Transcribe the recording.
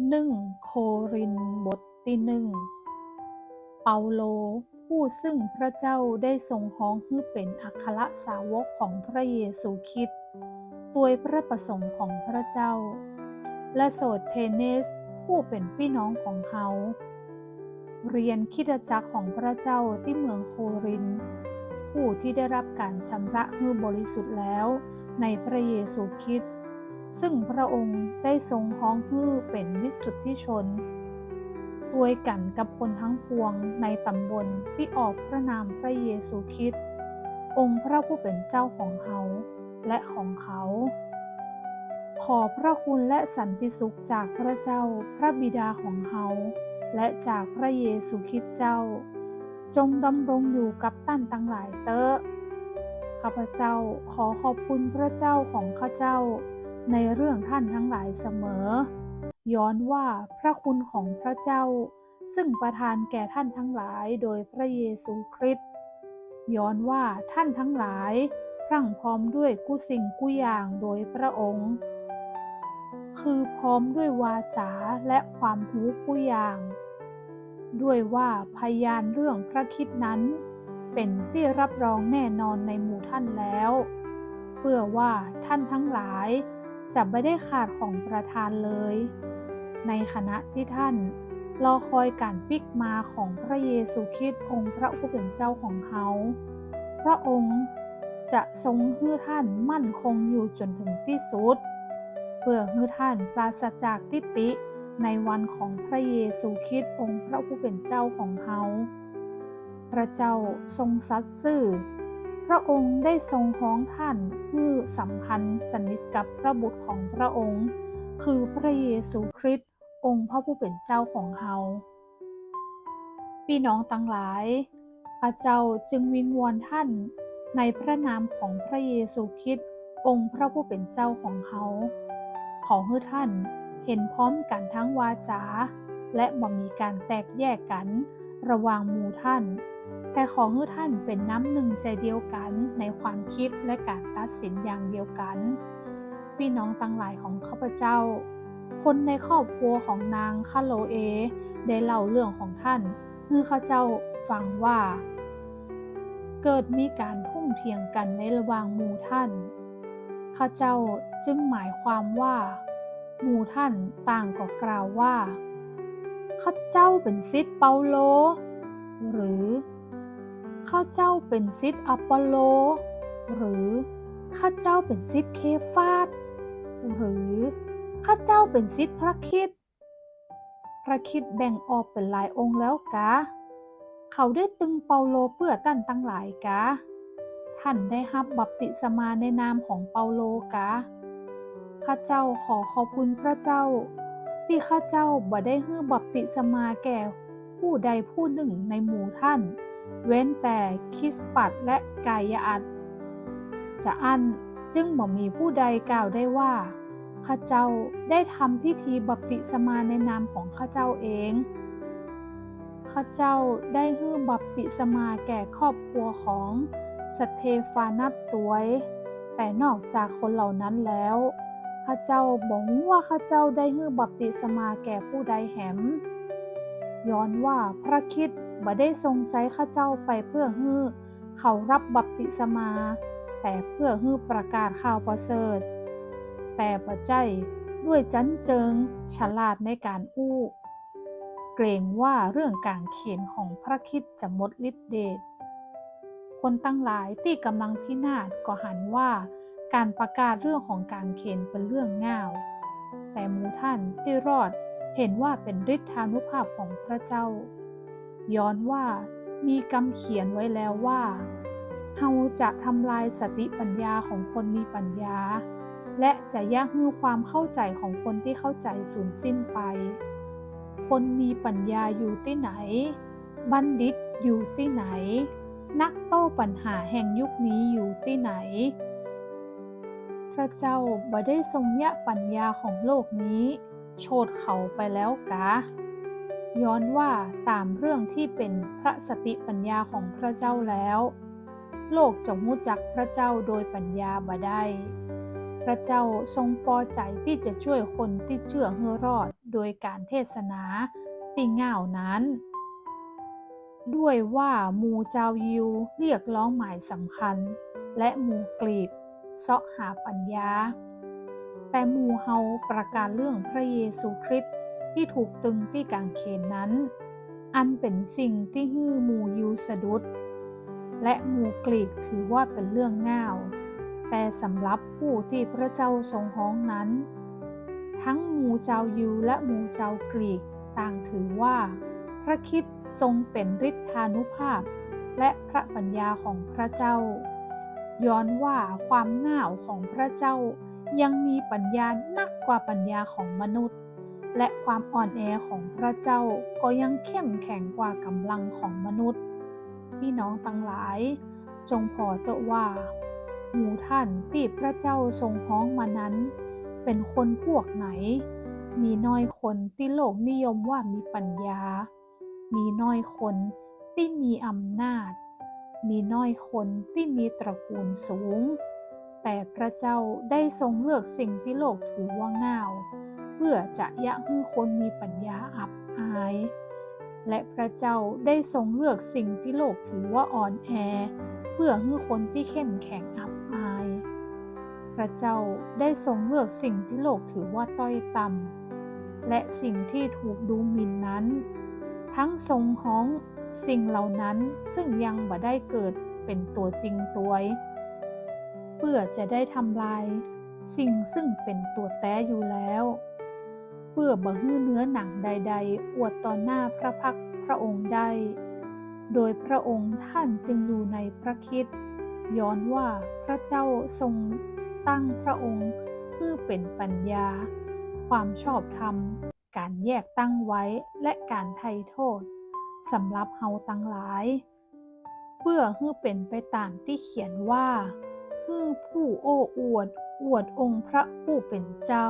1 โครินธ์บทที่เปาโลผู้ซึ่งพระเจ้าได้ทรงฮ้องให้เป็นอัครสาวกของพระเยซูคริสต์โดยพระประสงค์ของพระเจ้าและโสเทเนสผู้เป็นพี่น้องของเขาเรียนคริสตจักรของพระเจ้าที่เมืองโครินธ์ผู้ที่ได้รับการชำระให้บริสุทธิ์แล้วในพระเยซูคริสต์ซึ่งพระองค์ได้ทรงฮ้องให้เป็นวิสุทธิชนด้วยกันกับคนทั้งปวงในตำบลที่ออกพระนามพระเยซูคริสต์องค์พระผู้เป็นเจ้าของเฮาและของเขา ขอพระคุณและสันติสุขจากพระเจ้าพระบิดาของเฮาและจากพระเยซูคริสต์เจ้าจงดำรงอยู่กับท่านทั้งหลายเตอข้าพเจ้าขอขอบคุณพระเจ้าของข้าเจ้าในเรื่องท่านทั้งหลายเสมอย้อนว่าพระคุณของพระเจ้าซึ่งประทานแก่ท่านทั้งหลายโดยพระเยซูคริสต์ย้อนว่าท่านทั้งหลายพรั่งพร้อมด้วยกุสิ่งกุอย่างโดยพระองค์คือพร้อมด้วยวาจาและความรู้กุอย่างด้วยว่าพยานเรื่องพระคริสต์นั้นเป็นที่รับรองแน่นอนในหมู่ท่านแล้วเพื่อว่าท่านทั้งหลายจะไม่ได้ขาดของประทานเลยในขณะที่ท่านรอคอยการพลิกมาของพระเยซูคริสต์องค์พระผู้เป็นเจ้าของเฮาพระองค์จะทรงให้ท่านมั่นคงอยู่จนถึงที่สุดเพื่อให้ท่านปราศจากทิฏฐิในวันของพระเยซูคริสต์องค์พระผู้เป็นเจ้าของเฮาพระเจ้าทรงสัตย์ซื่อพระองค์ได้ทรงฮ้องท่านให้สัมพันธ์สนิทกับพระบุตรของพระองค์คือพระเยซูคริสต์องค์พระผู้เป็นเจ้าของเฮาพี่น้องทั้งหลายข้าเจ้าจึงวิงวอนท่านในพระนามของพระเยซูคริสต์องค์พระผู้เป็นเจ้าของเฮาขอให้ท่านเห็นพร้อมกันทั้งวาจาและบ่มีการแตกแยกกันระหว่างหมู่ท่านแต่ขอให้ท่านเป็นน้ำหนึ่งใจเดียวกันในความคิดและการตัดสินอย่างเดียวกันพี่น้องทั้งหลายของข้าพเจ้าคนในครอบครัวของนางคาโลเอได้เล่าเรื่องของท่านให้ข้าเจ้าฟังว่าเกิดมีการทุ่มเถียงกันในระหว่างหมู่ท่านข้าเจ้าจึงหมายความว่าหมู่ท่านต่างก็กล่าวว่าข้าเจ้าเป็นศิษย์เปาโลหรือข้าเจ้าเป็นศิษย์อปอลโลหรือข้าเจ้าเป็นศิษย์เคฟาสหรือข้าเจ้าเป็นศิษย์พระคริสต์พระคริสต์แบ่งออกเป็นหลายองค์แล้วกะเขาได้ตึงเปาโลเพื่อท่านตั้งหลายกะท่านได้รับบัพติศมาในนามของเปาโลกะข้าเจ้าขอขอบคุณพระเจ้าที่ข้าเจ้าบ่ได้ให้บัพติศมาแก่ผู้ใดผู้หนึ่งในหมู่ท่านเว้นแต่คริสปัสและกายอัสจะอันจึงบ่มีผู้ใดกล่าวได้ว่าข้าเจ้าได้ทำพิธีบัพติศมาในนามของข้าเจ้าเองข้าเจ้าได้ให้บัพติศมาแก่ครอบครัวของสเตฟานัสตัวยแต่นอกจากคนเหล่านั้นแล้วข้าเจ้าบ่ฮู้ว่าข้าเจ้าได้ให้บัพติศมาแก่ผู้ใดแหมย้อนว่าพระคริสต์บ่ได้ทรงใจข้าเจ้าไปเพื่อให้เขารับบัพติศมาแต่เพื่อให้ประกาศข่าวประเสริฐแต่บ่ใช่ด้วยจั้นเจิงฉลาดในการอู้เกรงว่าเรื่องกางเขนของพระคริสต์จะหมดฤทธิ์เดชคนตั้งหลายที่กำลังพินาศก็หันว่าการประกาศเรื่องของกางเขนเป็นเรื่องง่าวแต่หมู่ท่านที่รอดเห็นว่าเป็นฤทธานุภาพของพระเจ้าย้อนว่ามีคำเขียนไว้แล้วว่าเฮาจะทำลายสติปัญญาของคนมีปัญญาและจะยักให้ความเข้าใจของคนที่เข้าใจสูญสิ้นไปคนมีปัญญาอยู่ที่ไหนบัณฑิตอยู่ที่ไหนนักโต้ปัญหาแห่งยุคนี้อยู่ที่ไหนพระเจ้าบ่ได้ทรงยะปัญญาของโลกนี้โชดเขาไปแล้วกะย้อนว่าตามเรื่องที่เป็นพระสติปัญญาของพระเจ้าแล้วโลกจะรู้จักพระเจ้าโดยปัญญาบ่ได้ พระเจ้าทรงพอใจที่จะช่วยคนที่เชื่อให้รอดโดยการเทศนาที่ง่าวนั้น ด้วยว่าหมู่เจ้ายิวเรียกร้องหมายสำคัญและหมู่กรีกเสาะหาปัญญาแต่หมู่เฮาประกาศเรื่องพระเยซูคริสต์ที่ถูกตึงที่กางเขนนั้นอันเป็นสิ่งที่ฮื้อหมู่ยิวสะดุดและหมู่กรีกถือว่าเป็นเรื่องง่าวแต่สำหรับผู้ที่พระเจ้าทรงฮ้องนั้นทั้งหมู่เจ้ายิวและหมู่เจ้ากรีกต่างถือว่าพระคริสต์ทรงเป็นฤทธานุภาพและพระปัญญาของพระเจ้าย้อนว่าความง่าวของพระเจ้ายังมีปัญญานักกว่าปัญญาของมนุษย์และความอ่อนแอของพระเจ้าก็ยังเข้มแข็งกว่ากำลังของมนุษย์พี่น้องทั้งหลายจงพอเถอะว่าหมู่ท่านที่พระเจ้าทรงฮ้องมานั้นเป็นคนพวกไหนมีน้อยคนที่โลกนิยมว่ามีปัญญามีน้อยคนที่มีอำนาจมีน้อยคนที่มีตระกูลสูงแต่พระเจ้าได้ทรงเลือกสิ่งที่โลกถือว่าง่าวเพื่อจะยะให้คนมีปัญญาอับอายและพระเจ้าได้ทรงเลือกสิ่งที่โลกถือว่าอ่อนแอเพื่อให้คนที่เข้มแข็งอับอายพระเจ้าได้ทรงเลือกสิ่งที่โลกถือว่าต้อยต่ำและสิ่งที่ถูกดูหมิ่นนั้นทั้งทรงฮ้องสิ่งเหล่านั้นซึ่งยังบ่ได้เกิดเป็นตัวจริงตัวเพื่อจะได้ทำลายสิ่งซึ่งเป็นตัวแท้อยู่แล้วเพื่อบ่ให้เนื้อหนังใดๆอวดต่อหน้าพระพักตร์พระองค์ได้โดยพระองค์ท่านจึงอยู่ในพระคริสต์ย้อนว่าพระเจ้าทรงตั้งพระองค์เพื่อเป็นปัญญาความชอบธรรมการแยกตั้งไว้และการไถ่โทษสำหรับเฮาทั้งหลายเพื่อให้เป็นไปตามที่เขียนว่าให้ผู้โอ้อวดองค์พระผู้เป็นเจ้า